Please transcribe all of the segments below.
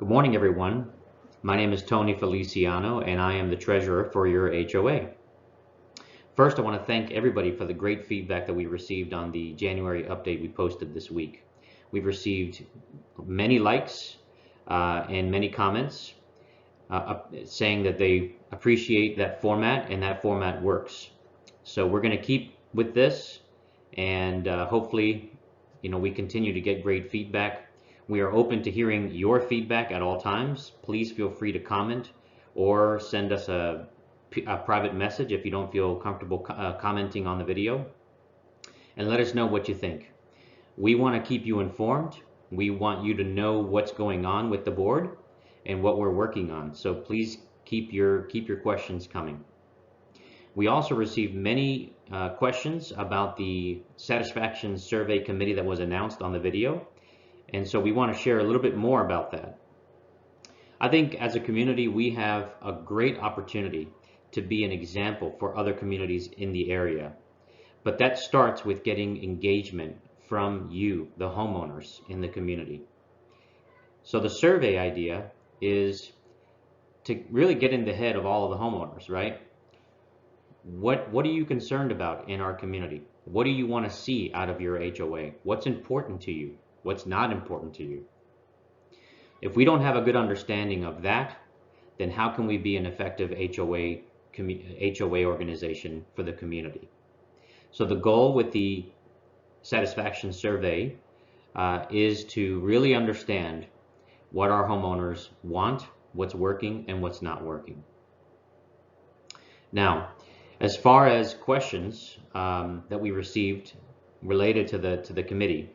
Good morning, everyone. My name is Tony Feliciano, and I am the treasurer for your HOA. First, I want to thank everybody for the great feedback that we received on the January update we posted this week. We've received many likes and many comments saying that they appreciate that format and that format works. So we're going to keep with this, and hopefully, we continue to get great feedback. We are open to hearing your feedback at all times. Please feel free to comment or send us a private message if you don't feel comfortable commenting on the video, and let us know what you think. We want to keep you informed. We want you to know what's going on with the board and what we're working on. So please keep your questions coming. We also received many questions about the satisfaction survey committee that was announced on the video, and so we want to share a little bit more about that. I think as a community we have a great opportunity to be an example for other communities in the area, but that starts with getting engagement from you, the homeowners in the community. So the survey idea is to really get in the head of all of the homeowners, right? What are you concerned about in our community? What do you want to see out of your HOA? What's important to you? What's not important to you? If we don't have a good understanding of that, then how can we be an effective HOA organization for the community? So the goal with the satisfaction survey is to really understand what our homeowners want, what's working, and what's not working. Now, as far as questions that we received related to the committee,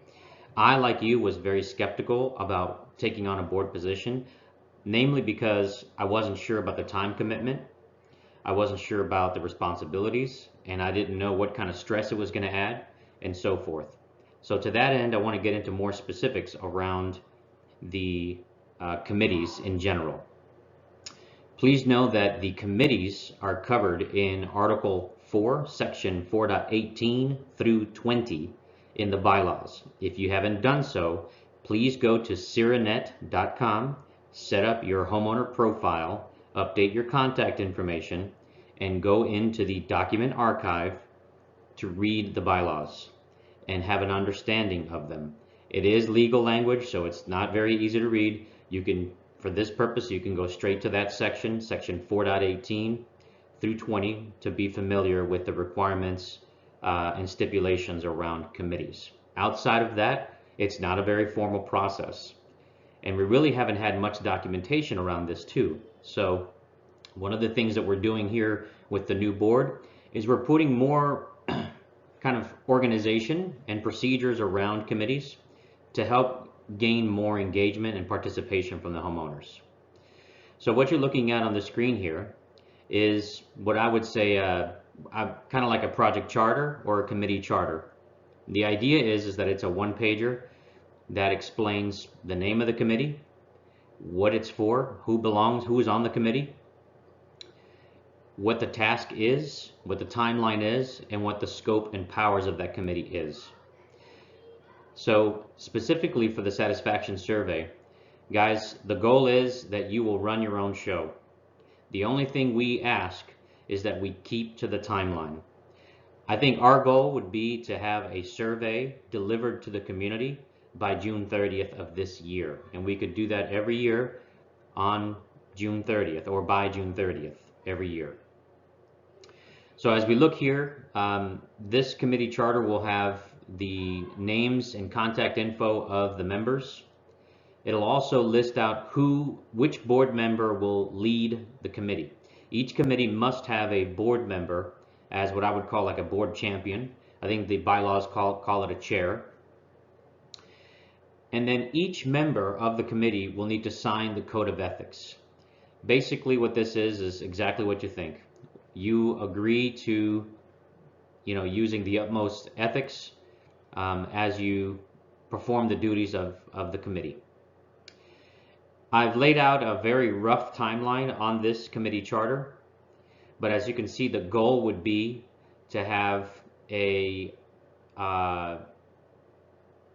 I, like you, was very skeptical about taking on a board position, namely because I wasn't sure about the time commitment, I wasn't sure about the responsibilities, and I didn't know what kind of stress it was going to add, and so forth. So to that end, I want to get into more specifics around the committees in general. Please know that the committees are covered in Article 4, Section 4.18 through 20 in the bylaws. If you haven't done so, please go to ciranet.com, set up your homeowner profile, update your contact information, and go into the document archive to read the bylaws and have an understanding of them. It is legal language, so it's not very easy to read. For this purpose, you can go straight to that section, Section 4.18 through 20, to be familiar with the requirements and stipulations around committees. Outside of that, it's not a very formal process. And we really haven't had much documentation around this too. So one of the things that we're doing here with the new board is we're putting more kind of organization and procedures around committees to help gain more engagement and participation from the homeowners. So what you're looking at on the screen here is what I would say kind of like a project charter or a committee charter. The idea is that it's a one-pager that explains the name of the committee, what it's for, who is on the committee, what the task is, what the timeline is, and what the scope and powers of that committee is. So specifically for the satisfaction survey, guys, the goal is that you will run your own show. The only thing we ask is that we keep to the timeline. I think our goal would be to have a survey delivered to the community by June 30th of this year. And we could do that every year on June 30th or by June 30th every year. So as we look here, this committee charter will have the names and contact info of the members. It'll also list out which board member will lead the committee. Each committee must have a board member as what I would call like a board champion. I think the bylaws call it a chair. And then each member of the committee will need to sign the code of ethics. Basically what this is exactly what you think. You agree to, using the utmost ethics as you perform the duties of the committee. I've laid out a very rough timeline on this committee charter, but as you can see, the goal would be to have a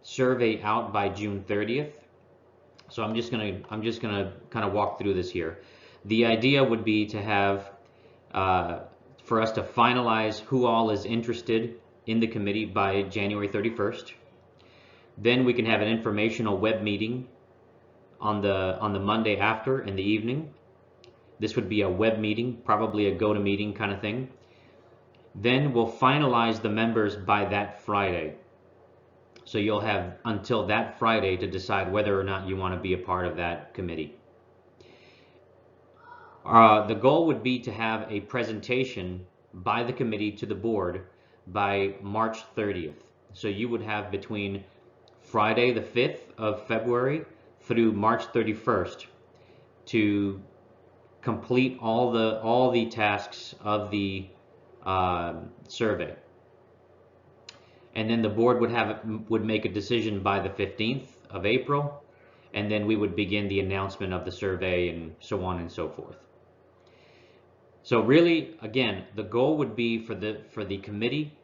survey out by June 30th. So I'm just gonna kind of walk through this here. The idea would be to have for us to finalize who all is interested in the committee by January 31st. Then we can have an informational web meeting on the Monday after in the evening. This would be a web meeting, probably a GoToMeeting kind of thing. Then we'll finalize the members by that Friday. So you'll have until that Friday to decide whether or not you want to be a part of that committee. The goal would be to have a presentation by the committee to the board by March 30th. So you would have between Friday the 5th of February through March 31st to complete all the tasks of the survey. And then the board would make a decision by the 15th of April, and then we would begin the announcement of the survey and so on and so forth. So really, again, the goal would be for the committee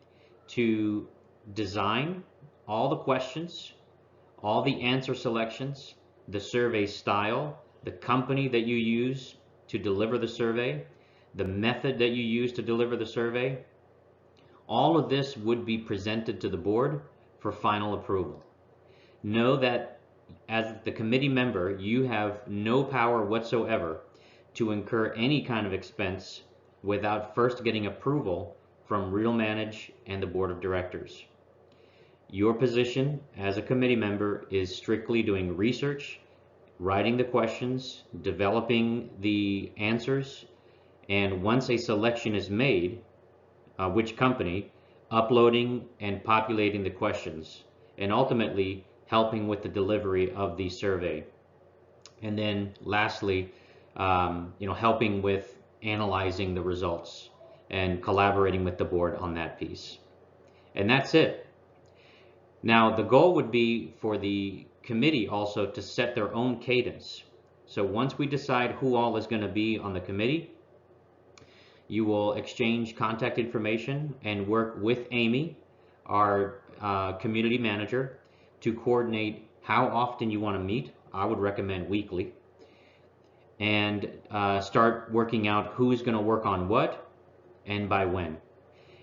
to design all the questions, all the answer selections, the survey style, the company that you use to deliver the survey, the method that you use to deliver the survey. All of this would be presented to the board for final approval. Know that as the committee member, you have no power whatsoever to incur any kind of expense without first getting approval from RealManage and the board of directors. Your position as a committee member is strictly doing research, writing the questions, developing the answers, and once a selection is made, which company, uploading and populating the questions, and ultimately helping with the delivery of the survey. And then lastly, helping with analyzing the results and collaborating with the board on that piece. And that's it. Now, the goal would be for the committee also to set their own cadence. So once we decide who all is going to be on the committee, you will exchange contact information and work with Amy, our community manager, to coordinate how often you want to meet. I would recommend weekly. And start working out who is going to work on what and by when.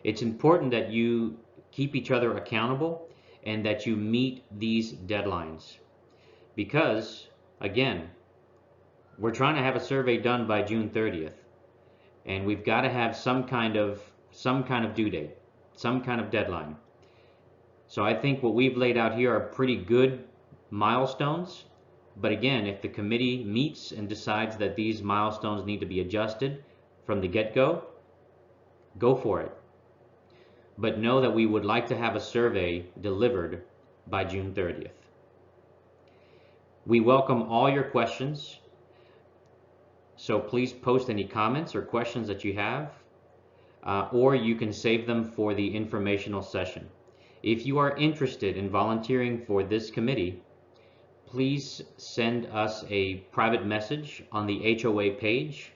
It's important that you keep each other accountable and that you meet these deadlines. Because, again, we're trying to have a survey done by June 30th. And we've got to have some kind of due date, some kind of deadline. So I think what we've laid out here are pretty good milestones. But again, if the committee meets and decides that these milestones need to be adjusted from the get-go, go for it. But know that we would like to have a survey delivered by June 30th. We welcome all your questions. So please post any comments or questions that you have, or you can save them for the informational session. If you are interested in volunteering for this committee, please send us a private message on the HOA page,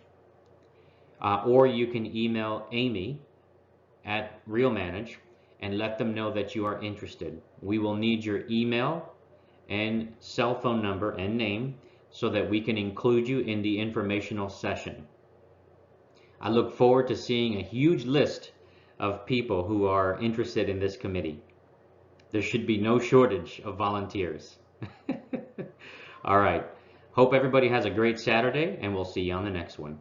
or you can email Amy at RealManage and let them know that you are interested. We will need your email and cell phone number and name so that we can include you in the informational session. I look forward to seeing a huge list of people who are interested in this committee. There should be no shortage of volunteers. All right. Hope everybody has a great Saturday, and we'll see you on the next one.